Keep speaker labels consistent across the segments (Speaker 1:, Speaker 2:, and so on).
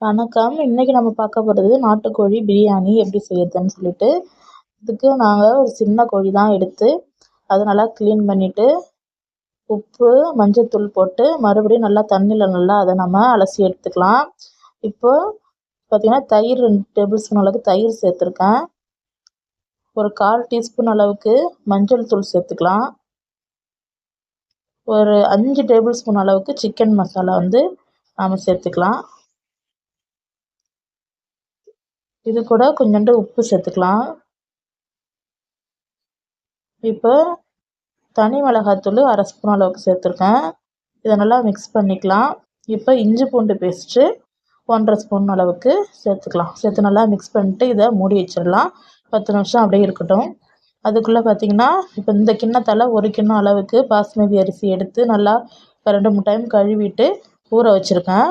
Speaker 1: வணக்கம். இன்னைக்கு நம்ம பார்க்க போகிறது நாட்டுக்கோழி பிரியாணி எப்படி செய்யறதுன்னு சொல்லிட்டு. இதுக்கு நாங்கள் ஒரு சின்ன கோழி தான் எடுத்து அதை நல்லா க்ளீன் பண்ணிவிட்டு உப்பு மஞ்சத்தூள் போட்டு மறுபடியும் நல்லா தண்ணியில் நல்லா அதை நம்ம அலசி எடுத்துக்கலாம். இப்போது பார்த்திங்கன்னா தயிர் 2 டேபிள் ஸ்பூன் அளவுக்கு தயிர் சேர்த்துருக்கேன். ஒரு 1/4 டீஸ்பூன் அளவுக்கு மஞ்சள் தூள் சேர்த்துக்கலாம். ஒரு 5 டேபிள் ஸ்பூன் அளவுக்கு சிக்கன் மசாலா நாம் சேர்த்துக்கலாம். இது கூட கொஞ்சோண்டு உப்பு சேர்த்துக்கலாம். இப்போ தனி மிளகாத்தூள் 1/2 ஸ்பூன் அளவுக்கு சேர்த்துருக்கேன். இதை நல்லா மிக்ஸ் பண்ணிக்கலாம். இப்போ இஞ்சி பூண்டு பேஸ்ட்டு 1/2 ஸ்பூன் அளவுக்கு சேர்த்துக்கலாம். சேர்த்து நல்லா மிக்ஸ் பண்ணிட்டு இதை மூடி வச்சிடலாம். 10 நிமிஷம் அப்படியே இருக்கட்டும். அதுக்குள்ளே பார்த்திங்கன்னா இப்போ இந்த கிண்ணத்தால் 1 கிண்ணம் அளவுக்கு பாஸ்மதி அரிசி எடுத்து நல்லா 2-3 டைம் கழுவிட்டு ஊற வச்சுருக்கேன்.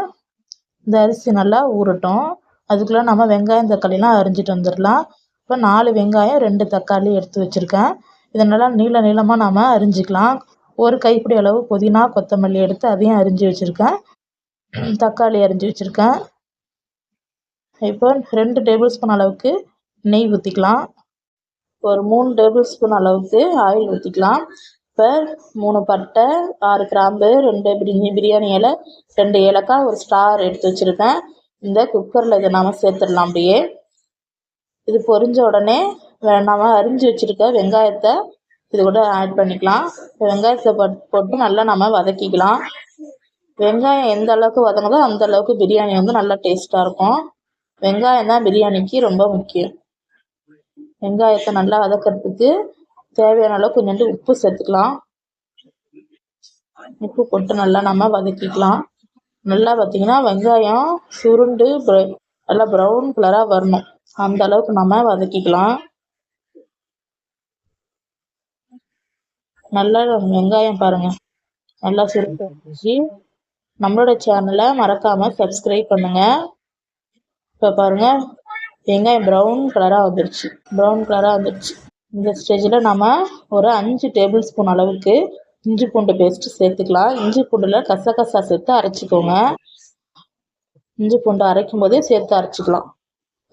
Speaker 1: இந்த அரிசி நல்லா ஊறட்டும். அதுக்குள்ளே நம்ம வெங்காயம் தக்காளிலாம் அரிஞ்சிட்டு வந்துடலாம். இப்போ 4 வெங்காயம் 2 தக்காளி எடுத்து வச்சுருக்கேன். இதை நல்லா நீளமாக நாம் அரிஞ்சிக்கலாம். ஒரு கைப்பிடி அளவு புதினா கொத்தமல்லி எடுத்து அதையும் அரிஞ்சு வச்சுருக்கேன். தக்காளி அரிஞ்சு வச்சுருக்கேன். இப்போ 2 டேபிள் ஸ்பூன் அளவுக்கு நெய் ஊற்றிக்கலாம். ஒரு 3 டேபிள் ஸ்பூன் அளவுக்கு ஆயில் ஊற்றிக்கலாம். இப்போ 3 பட்டை 6 கிராம்பு 2 பிரியாணி இலை 2 ஏலக்காய் ஒரு ஸ்டார் எடுத்து வச்சுருக்கேன். இந்த குக்கரில் இதை நாம் சேர்த்துடலாம். அப்படியே இது பொரிஞ்ச உடனே நாம் அரிஞ்சு வச்சுருக்க வெங்காயத்தை இது கூட ஆட் பண்ணிக்கலாம். வெங்காயத்தை போட்டு நல்லா நம்ம வதக்கிக்கலாம். வெங்காயம் எந்த அளவுக்கு வதங்குதோ அந்த அளவுக்கு பிரியாணி நல்லா டேஸ்ட்டாக இருக்கும். வெங்காயம் தான் பிரியாணிக்கு ரொம்ப முக்கியம். வெங்காயத்தை நல்லா வதக்கிறதுக்கு தேவையான அளவுக்கு கொஞ்சோண்டு உப்பு சேர்த்துக்கலாம். உப்பு போட்டு நல்லா நம்ம வதக்கிக்கலாம். நல்லா பார்த்திங்கன்னா வெங்காயம் சுருண்டு நல்லா ப்ரௌன் கலராக வரணும். அந்த அளவுக்கு நம்ம வதக்கிக்கலாம். நல்லா வெங்காயம் பாருங்கள் நல்லா சுருண்டு வந்துச்சு. நம்மளோட சேனலை மறக்காமல் சப்ஸ்கிரைப் பண்ணுங்கள். இப்போ பாருங்கள் வெங்காயம் ப்ரௌன் கலராக வந்துடுச்சு. இந்த ஸ்டேஜில் நம்ம ஒரு 5 டேபிள் ஸ்பூன் அளவுக்கு இஞ்சி பூண்டு பேஸ்ட்டு சேர்த்துக்கலாம். இஞ்சி பூண்டில் கசகசா சேர்த்து அரைச்சிக்கோங்க. இஞ்சி பூண்டு அரைக்கும் போதே சேர்த்து அரைச்சிக்கலாம்.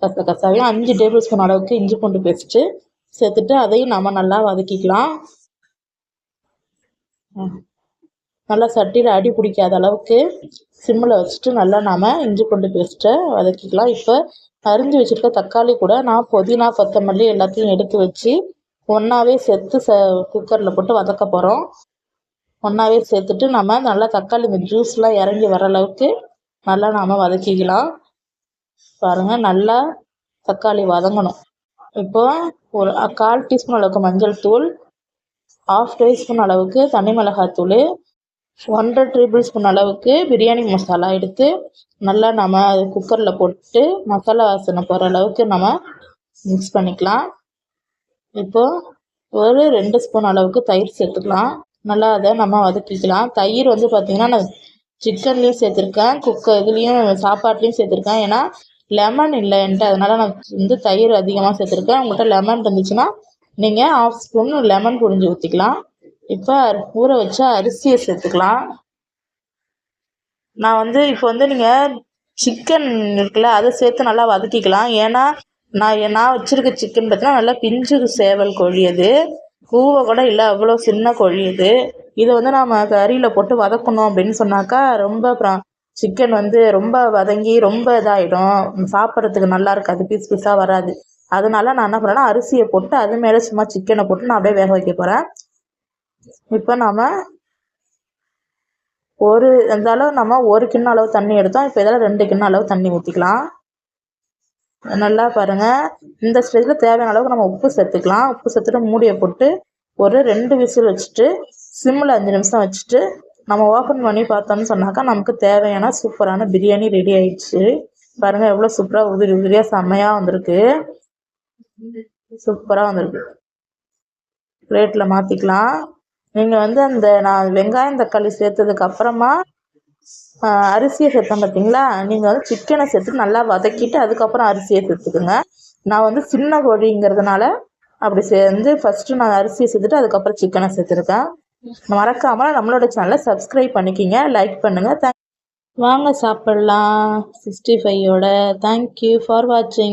Speaker 1: கசகசாவையும் 5 டேபிள் ஸ்பூன் அளவுக்கு இஞ்சி பூண்டு பேஸ்ட்டு சேர்த்துட்டு அதையும் நம்ம நல்லா வதக்கிக்கலாம். நல்லா சட்டியில் அடி பிடிக்காத அளவுக்கு சிம்மில் வச்சுட்டு நல்லா நாம் இஞ்சி பூண்டு பேஸ்ட்டை வதக்கிக்கலாம். இப்போ அரிஞ்சு வச்சுருக்க தக்காளி கூட நான் புதினா கொத்தமல்லி எல்லாத்தையும் எடுத்து வச்சு ஒன்றாவே சேர்த்து குக்கரில் போட்டு வதக்க போகிறோம். ஒன்றாவே சேர்த்துட்டு நம்ம நல்லா தக்காளி இந்த ஜூஸ்லாம் இறங்கி வர அளவுக்கு நல்லா நாம் வதக்கிக்கலாம். பாருங்கள் நல்லா தக்காளி வதங்கணும். இப்போ ஒரு 1/4 டீஸ்பூன் அளவுக்கு மஞ்சள் தூள், 1/2 டீஸ்பூன் அளவுக்கு தனி மிளகாத்தூள், 1/2 டேபிள் ஸ்பூன் அளவுக்கு பிரியாணி மசாலா எடுத்து நல்லா நம்ம குக்கரில் போட்டு மசாலா வாசனை போகிற அளவுக்கு நம்ம மிக்ஸ் பண்ணிக்கலாம். இப்போது ஒரு 2 ஸ்பூன் அளவுக்கு தயிர் சேர்த்துக்கலாம். நல்லா அதை நம்ம வதக்கிக்கலாம். தயிர் பார்த்திங்கன்னா நான் சிக்கன்லேயும் சேர்த்துருக்கேன், இதுலேயும் சாப்பாட்லேயும் சேர்த்துருக்கேன். ஏன்னா லெமன் இல்லை என்கிட்ட, அதனால் நான் தயிர் அதிகமாக சேர்த்துருக்கேன். உங்கள்கிட்ட லெமன் இருந்துச்சுன்னா நீங்கள் 1/2 ஸ்பூன் லெமன் புழிஞ்சு ஊற்றிக்கலாம். இப்போ ஊற வச்ச அரிசியை சேர்த்துக்கலாம். நான் இப்போ நீங்கள் சிக்கன் இருக்குல்ல அதை சேர்த்து நல்லா வதக்கிக்கலாம். ஏன்னா நான் வச்சுருக்க சிக்கன் பார்த்தீங்கன்னா நல்லா பிஞ்சு சேவல் கோழி, அது கூவை கூட இல்லை, அவ்வளோ சின்ன கோழி இது. இதை நாம் கறியில் போட்டு வதக்கணும் அப்படின்னு சொன்னாக்கா ரொம்ப சிக்கன் ரொம்ப வதங்கி ரொம்ப இதாகிடும், சாப்பிட்றதுக்கு நல்லா இருக்காது, பீஸ் பீஸாக வராது. அதனால நான் என்ன பண்ணேன்னா அரிசியை போட்டு அது மேலே சும்மா சிக்கனை போட்டு நான் அப்படியே வேக வைக்க போகிறேன். இப்போ நாம் நம்ம 1 கிண்ணம் அளவு தண்ணி எடுத்தோம். இப்போ இதில் 2 கிண்ணம் அளவு தண்ணி ஊற்றிக்கலாம். நல்லா பாருங்கள் இந்த ஸ்டேஜில் தேவையான அளவுக்கு நம்ம உப்பு சேர்த்துக்கலாம். உப்பு சேர்த்துட்டு மூடியை போட்டு ஒரு 2 விசில் வச்சுட்டு சிம்மில் 5 நிமிஷம் வச்சுட்டு நம்ம ஓப்பன் பண்ணி பார்த்தோம்னு சொன்னாக்கா நமக்கு தேவையான சூப்பரான பிரியாணி ரெடி ஆயிடுச்சு. பாருங்கள் எவ்வளோ சூப்பராக உதிரியாக செம்மையாக வந்திருக்கு. சூப்பராக வந்திருக்கு. பிளேட்டில் மாற்றிக்கலாம். நீங்கள் அந்த நான் வெங்காயம் தக்காளி சேர்த்ததுக்கு அப்புறமா அரிசியை சேர்த்தேன் பார்த்தீங்களா, நீங்கள் சிக்கனை சேர்த்து நல்லா வதக்கிட்டு அதுக்கப்புறம் அரிசியை சேர்த்துக்குங்க. நான் சின்ன கோழிங்கிறதுனால அப்படி ஃபஸ்ட்டு நான் அரிசியை சேர்த்துட்டு அதுக்கப்புறம் சிக்கனை சேர்த்துருக்கேன். மறக்காமல் நம்மளோட சேனலை சப்ஸ்கிரைப் பண்ணிக்கிங்க, லைக் பண்ணுங்கள். வாங்க சாப்பிட்லாம் 65யோட. தேங்க்யூ ஃபார் வாட்சிங்.